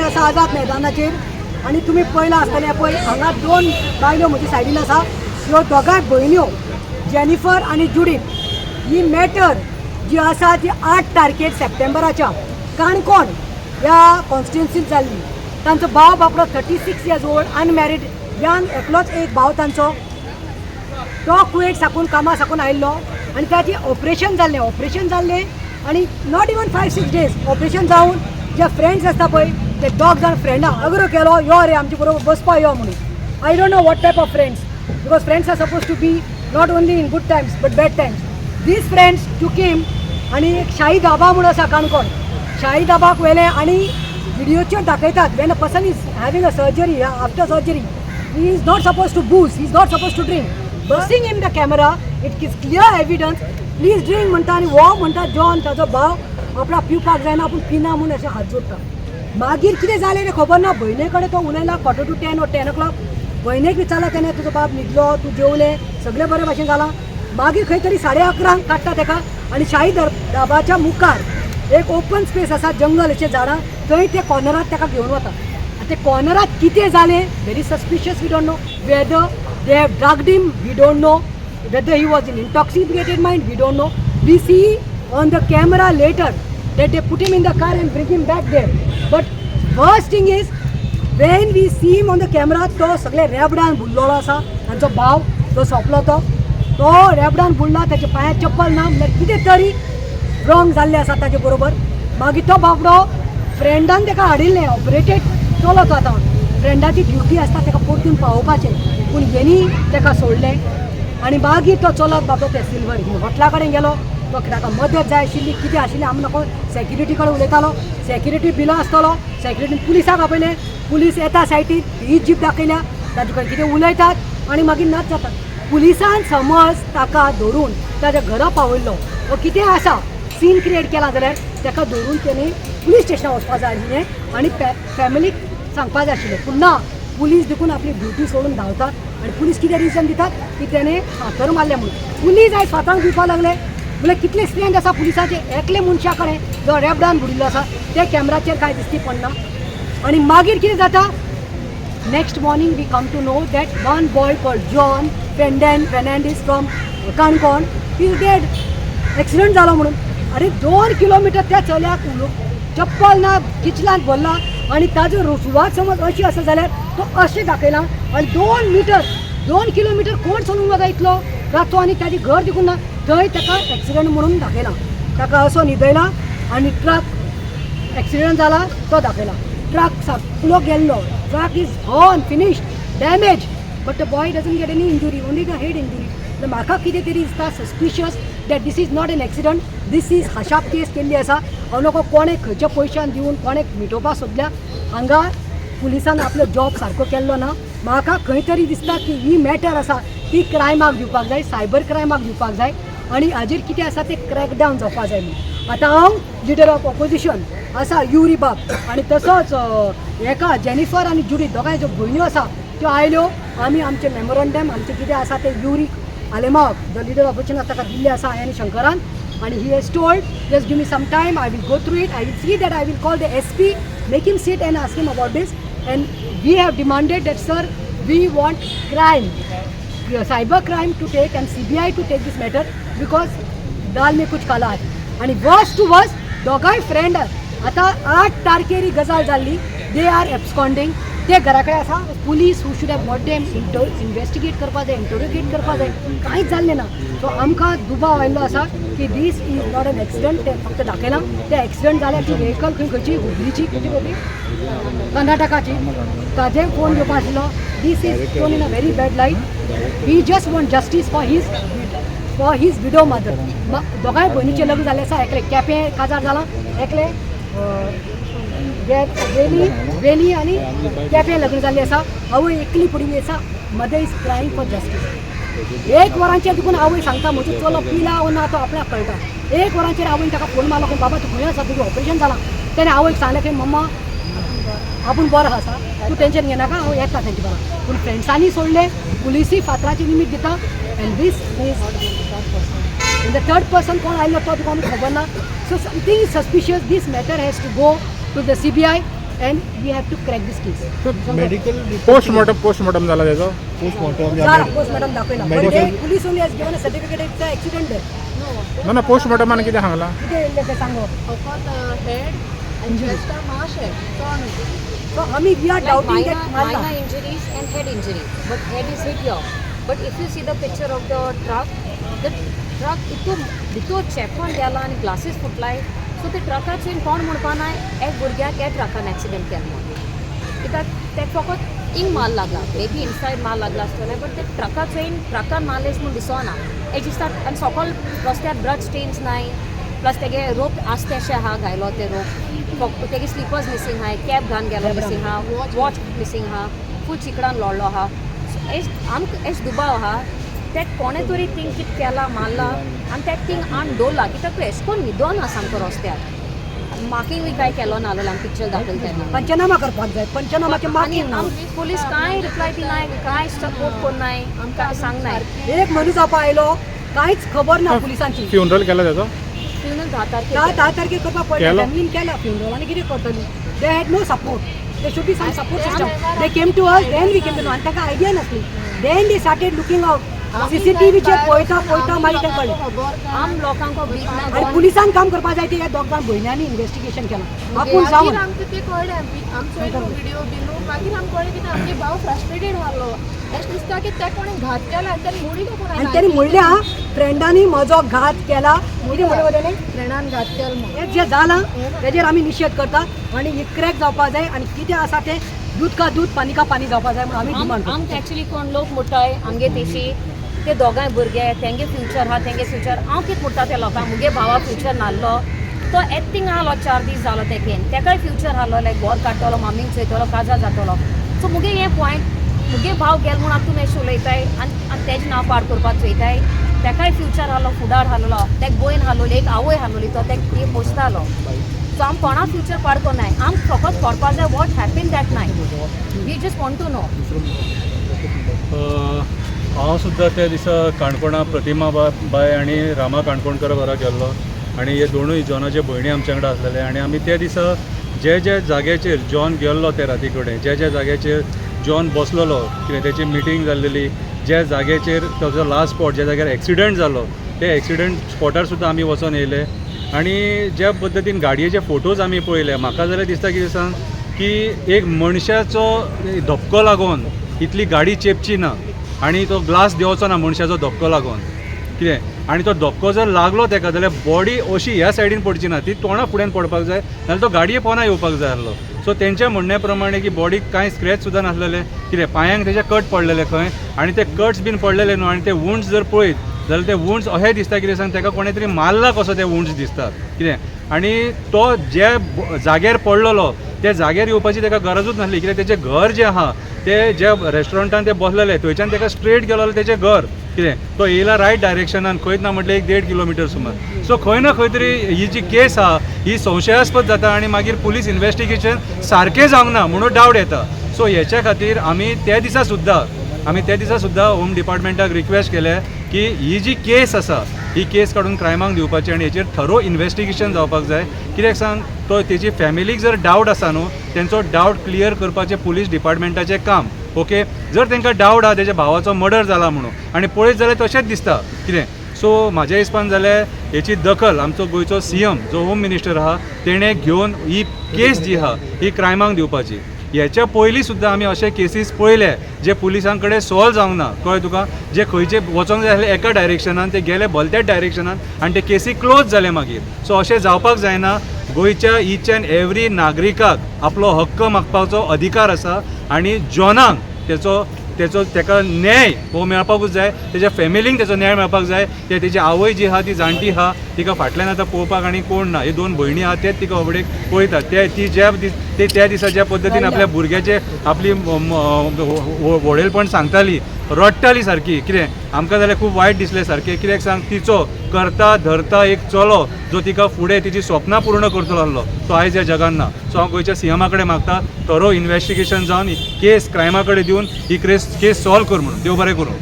आसा आझाद मैदानाचेर आनी तुमी पळयला आसतलें पळय हांगा 2 बायल्यो म्हज्या सायडीन आसा ह्यो दोगांय भयण्यो जेनिफर आनी जुडीथ ही मॅटर जी आसा ती 8 तारखेर सप्टेंबराच्या काणकोण ह्या कॉन्स्टिट्युन्सींत जाल्ली. तांचो भाव बापडो 36 इयर्स ओल्ड अनमॅरीड यंग एकलोच एक भाव तांचो तो कुवेट साकून कामा साकून आयिल्लो आनी ताची ऑपरेशन जाल्लें आनी नॉट इवन 5-6 डेज ऑपरेशन जावन जे फ्रेंड्स आसता पळय ते 2 जाण फ्रेंडां अग्रो केलो यो रे आमचे बरोबर बसपा यो म्हणून. I don't know what type of friends because friends are suppose to be not only in good times but bad times. This friends took him आनी एक शाही धाबा म्हणून आसा काणकोण शाही धाबाक व्हेलें आनी व्हिडिओचेर दाखयतात when a person is having a surgery after surgery he is not suppose to booze he is not suppose to drink बसिंग in the camera it is clear evidence please drink म्हणटा आनी वो म्हणटा जॉन ताजो भाव आपणा पिवपाक जायना आपूण पिना म्हणून अशें हात जोडटा. मागीर कितें जालें तें खबर ना भयणे कडेन तो उलयला 10 or 10 o'clock भयणेक विचारला तेणें तुजो बाप न्हिदलो तूं जेवलें सगळें बरे भाशेन जालां. मागीर खंय तरी 11:30 काडटा तेका आनी शाही धाबाच्या मुखार एक ओपन स्पेस आसा जंगल अशें झाडां थंय ते कॉर्नराक तेका घेवन वता. ते कॉर्नराक कितें जालें very suspicious we don't know whether they have drugged him we don't know whether he was in intoxicated mind we don't know. We see on the camera later that they put him in the car and bring him back there, but worst thing is when we see him on the camera तो सगळे रेबडान बुल्लोलो आसा तांचो भाव तो सोंपलो तो रेबडान बुल्ला ताच्या पांयां चप्पल ना म्हणल्यार कितें तरी रॉंग जाल्लें आसा ताचे बरोबर. मागीर तो बाबडो फ्रेंडान ताका हाडिल्लें ऑपरेटेड चलो तो आतां फ्रेंडाची ड्युटी आसता ताका परतून पावोवपाचें पूण हेणी ताका सोडलें आनी मागीर तो चलत बाबा ते सिल्वर हॉटला कडेन गेलो तो ताका मदत जाय आशिल्ली कितें आशिल्लें आमी नको सेक्युरिटी कडेन उलयतालो सेक्युरिटी भिलो आसतलो सेक्युरिटीन पुलिसाक आपयलें पुलीस येता सायटीर ही जीप दाखयल्या ताजे कडेन कितें उलयतात आनी मागीर नाच जातात. पुलिसान समज ताका धरून ताज्या घरा पावयल्लो वो कितें आसा सीन क्रिएट केला जाल्यार ताका धरून तेणी पुलीस स्टेशनार वचपाक जाय आशिल्लें आनी फॅमिलीक सांगपाक जाय आशिल्लें पूण ना पुलीस देखून आपली ड्युटी सोडून धांवतात आनी पुलीस कितें रिजन दितात की तेणें फातर मारलें म्हणून. पुलीस आयज फातराक दिवपाक लागले म्हळ्यार कितले स्ट्रेंथ आसा पुलिसाचे एकले मनशा कडेन जो रेबडान बुडिल्लो आसा ते कॅमेराचेर कांय दिसती पडना. आनी मागीर कितें जाता next morning we come to know that one boy called John Fernandes from Canacona is dead accident जालो म्हणून. अरे 2 किलोमिटर त्या चल्याक चप्पल ना किचलांत भरला आनी ताजो सुवात समज अशी आसा जाल्यार तो अशें दाखयला आनी 2 किलोमिटर कोण चलूंक वता इतलो रातो आनी ताजी घर देखून ना थंय ताका एक्सिडंट म्हणून दाखयला ताका असो न्हिदयला आनी ट्रक एक्सिडंट जाला तो दाखयला ट्रक सापलो गेल्लो truck is gone finished damage but the boy doesn't get any injury only the head injury. म्हाका कितें तरी दिसता suspicious that this is not an accident this is हशाप केस केल्ली आसा. हांव नको कोणें खंयच्या पयशान दिवन कोणें मिटोवपाक सोदल्या हांगा पुलिसान आपलो जॉब सारको केल्लो ना. म्हाका खंय तरी दिसता की ही मॅटर आसा ती क्रायमाक दिवपाक जाय सायबर क्रायमाक दिवपाक जाय आनी हाजेर कितें आसा तें क्रॅकडावन जावपाक जाय म्हणून. आतां हांव लिडर ऑफ ऑपोजिशन आसा युरी बाब आनी तसोच हेका जेनिफर आनी जुडी दोगांय ज्यो भयण्यो आसा त्यो आयल्यो आमी आमचे मेमोरंडम आमचें कितें आसा तें युरी आलेमाक द लिडर ऑपोजिशन ताका दिल्लें आसा हांवें आनी शंकरान and he has told just give me some time I will go through it I will see that I will call the SP make him sit and ask him about this and we have demanded that sir we want crime cyber crime to take and CBI to take this matter because दाल में कुछ काला है आणि worst to worst दोगांय friend आता 8 तारखेर ही गजाल जाल्ली they are absconding ते घरा कडेन आसा police who should have got them investigate करपाक जाय इंटरोगेट करपाक जाय कांयच जाल्लें ना. सो आमकां दुबाव आयिल्लो आसा की this is not an accident ते फक्त दाखयलां ते एक्सिडंट जाल्यार ती व्हेकल खंयची हुबलीची खंयची खंयची कर्नाटकाची ताजेर फोन घेवपाक आशिल्लो this is shown in a very bad light we just want justice for his widow mother. दोगांय भयणीचें लग्न जाल्लें आसा एकले केपें काजार जालां एकले वेली आनी केपें लग्न जाल्लें आसा आवय एकली पडिल्ली आसा मदर इज क्रायींग फॉर जस्टीस. 1 वरांचेर देखून आवय सांगता म्हजो चलो पिला वो ना तो आपल्याक कळटा. 1 वरांचेर आवयन ताका फोन मारलो की बाबा तूं खंय आसा तुजें ऑपरेशन जालां तेणें आवयक सांगलें की मम्मा आपूण बरो आसा तूं टेंशन घेनाका हांव येता तेंचे बरोबर. पूण फ्रेंड्सांनी सोडलें पुलिसी फातराची निमीत दिता and this is the third person कोण आयिल्लो तो तुका आमकां खबर ना. So something is suspicious this matter has to go to the CBI and we have to crack this case. Medical postmortem झाला त्याचा. पोस्टमॉर्टम पोस्टमॉर्टम दाखयला पण ते police only has given a certificate it's a accident ना ना पोस्टमॉर्टमान कितें सांगला. कितें ते सांगो head and chest are mash hai. So आमी we are doubting that Minor injuries and head injury, but head is hit here. But if you see the picture of the truck भितर चेपण गेला आनी ग्लासीस फुटलाय. सो ते ट्रकाचेर कोण म्हणपा ना एक भुरग्याक हे ट्रकान एक्सिडेंट केलो कित्याक ते फकत इंग माल लागला, मे बी इनसायड माल लागला आसतलें, बट ते ट्रकान मारलेस म्हूण दिसना. एक दिसता आनी सकयल रस्त्यार ब्लड स्टेन्स नाय, प्लस तेगे रोप आसतेशें आहा घायलो ते रोप, फक्त तेगे स्लिपर्स मिसींग आहाय, कॅप घालून गेलो मिसींग आहा, वॉच मिसींग आहा, फूल चिकडान लोळलो आहा. आमकां एश दुबाव आहा ते कोणे तरी थिंग कित केला मारला आनी ते थिंग आन दवरला कित्याक एश कोन्न न्हिदोन आसा सामको रस्त्यार. मार्किंग बी कांय केलो ना जाल्यार आमी पिक्चर दाखयलें तेन्ना पंचनामा करपाक जाय. पंचनामाचे आनी मार्किंग पुलीस कांय रिप्लाय दिनाय, कांय सपोर्ट कोन्नाय, आमकां सांगनाय. एक मनीस जावपा आयलो कांयच खबर ना पुलिसांची. फ्युनरल केला त्याचा. फ्युनरल 10 तारखेर 10 करपाक पडलें. फॅमिलीन केला फ्युनरल आनी कितें करतली. They had no support. They should be some support system. They came to us, then we came to know. आनी ताका आयडिया नासली. Then they started looking out. CCTVचेर पळयता मागीर तें कळ्ळें. आम लोकांक बीक ना. आनी पुलिसान काम करपाक जाय ते ह्या दोगां भयण्यांनी इन्व्हेस्टिगेशन केलां. आपूण जावन आमकां ते कळ्ळें आमचो एक व्हिडिओ बीन मागीर आमकां कळ्ळें की आमगे भाव फ्रस्ट्रेटेड जालो. अशें दिसता की ते कोणें घात केला आनी ताणें मोडीलो कोण आनी तेणी म्हणल्या फ्रेंडांनी म्हजो घात केला. कितें म्हणलें तेणें फ्रेंडान घात केलो म्हणून. एक जे जालां तेजेर आमी निशेध करतात आनी ही क्रॅक जावपाक जाय आनी कितें आसा तें दूध का दूध पानी का पानी जावपाक जाय म्हणून आमी डिमांड करतात. आमकां एक्चुली कोण लोक म्हणटाय आमगे तेशी ते दोगांय भुरगे तेंगे फ्युचर आहा तेंगे फ्युचर. हांव कितें म्हणटा त्या लोकांक मुगे भावा फ्युचर नासलो तो एत्तींग आहलो 4 दीस जालो तेकेन तेकाय फ्युचर आहलो लायक घर काडटलो मम्मीक चोयतलो काजार जातलो. सो मुगे हें पॉयंट मुगे भाव गेलो म्हूण आतां तूं अशें उलयताय आनी तेजें नांव पाड करपाक चोयताय. तेकाय फ्युचर आहलो फुडार आहलो तेका भयण आहलोली एक आवय आहलोली तो तेका पोसतालो. सो आम कोणा फ्युचर पाड कोन्नाय. आम फकत पडपाक जाय what happen that night. We just want to know. हांव सुद्दां त्या दिसा काणकोणा प्रतिमा बाय आनी रामा काणकोणकर घरा गेल्लो आनी हे दोनूय जॉनाचे भयणी आमचे वांगडा आसलेले आनी आमी त्या दिसा जे जाग्याचेर जॉन गेल्लो ते राती कडेन जे जाग्याचेर जॉन बसलेलो कितें तेची मिटींग जाल्लेली ज्या जाग्याचेर ताचो लास्ट स्पॉट ज्या जाग्यार एक्सिडंट जालो ते एक्सिडंट स्पॉटार सुद्दां आमी वचून येयले आनी ज्या पद्दतीन गाडयेचे फोटोज आमी पळयले म्हाका जाल्यार दिसता कितें सांग की एक मनशाचो धक्को लागून इतली गाडी चेपची ना आनी तो ग्लास देंवचो ना मनशाचो धक्को लागून कितें आनी तो धक्को जर लागलो तेका जाल्यार बॉडी अशी ह्या सायडीन पडची ना ती तोंडा फुड्यान पडपाक जाय नाजाल्यार तो गाडये पोंदा येवपाक जाय आसलो. सो तेंच्या म्हणण्या प्रमाणे की बॉडीक कांय स्क्रॅच सुद्दां नासलेले कितें पांयांक तेजे कट पडलेले खंय आनी ते कट्स बीन पडलेले न्हू आनी ते वुंड्स जर पळयत जाल्यार ते वुंड्स अशें दिसता कितें सांग तेका कोणें तरी मारला कसो ते वुंड्स दिसतात कितें आनी तो जे जाग्यार पडलेलो त्या जाग्यार येवपाची तेका गरजूच नासली कित्याक तेजें घर जें आहा ते ज्या रेस्टॉरंटान ते बसलेले थंयच्यान तेका स्ट्रेट गेलो तेजें घर कितें तो येयला रायट डायरेक्शनान खंयच ना म्हटल्यार 1.5 किलोमिटर सुमार. सो खंय ना खंय तरी ही जी केस आहा ही संशयास्पद जाता आनी मागीर पुलीस इन्व्हेस्टिगेशन सारकें जावंक ना म्हणून डावट येता. सो हेच्या खातीर आमी त्या दिसा सुद्दां होम डिपार्टमेंटाक रिक्वेस्ट केले की ही जी केस आसा ही केस काडून क्रायमाक दिवपाची आनी हेचेर थरो इन्व्हेस्टिगेशन जावपाक जाय कित्याक सांग तो तेजी फॅमिलीक जर डावट आसा न्हू तेंचो डावट क्लियर करपाचें पुलीस डिपार्टमेंटाचें काम. ओके जर तांकां डावट आहा तेज्या भावाचो मर्डर जाला म्हणून आनी पळयत जाल्यार तशेंच दिसता कितें. सो म्हाज्या हिसपान जाल्यार हेची दखल आमचो गोंयचो CM जो होम मिनिस्टर आहा तेणें घेवन ही केस जी आहा ही क्रायमाक दिवपाची. हेच्या पयलीं सुद्दां आमी अशे केसीस पळयले जे पुलिसां कडेन सॉल्व जावंक ना कळ्ळें तुका जे खंयचे वचोंक जाय आसले एका डायरेक्शनान ते गेले भलत्याच डायरेक्शनान आनी ते केसी क्लोज जाले मागीर. सो अशें जावपाक जायना. गोंयच्या ईच एंड एवरी नागरिकाक आपलो हक्क मागपाचो अधिकार आसा आनी जॉनाक तेका न्याय हो मेळपाकूच जाय तेज्या फॅमिलीक तेजो न्याय मेळपाक जाय. ते तेजी आवय जी आहा ती जाणटी आहा तिका फाटल्यान आतां पळोवपाक आनी कोण ना. हे 2 भयणी आहा तेच तिका होबडेक पळयतात ती त्या दिसा ज्या पद्दतीन आपल्या भुरग्याचे आपली व्हडेलपण सांगताली रडटाली सारकी कितें आमकां जाल्यार खूब वायट दिसलें सारकें कित्याक सांग तिचो करता धरता एक चलो जो तिका फुडें तिची स्वप्नां पूर्ण करतलो आसलो तो आयज ह्या जगान ना. सो हांव गोंयच्या CM कडेन मागता थरो इन्व्हेस्टिगेशन जावन केस क्रायमा कडेन दिवन ही केस सॉल्व कर म्हणून. देव बरें करूं.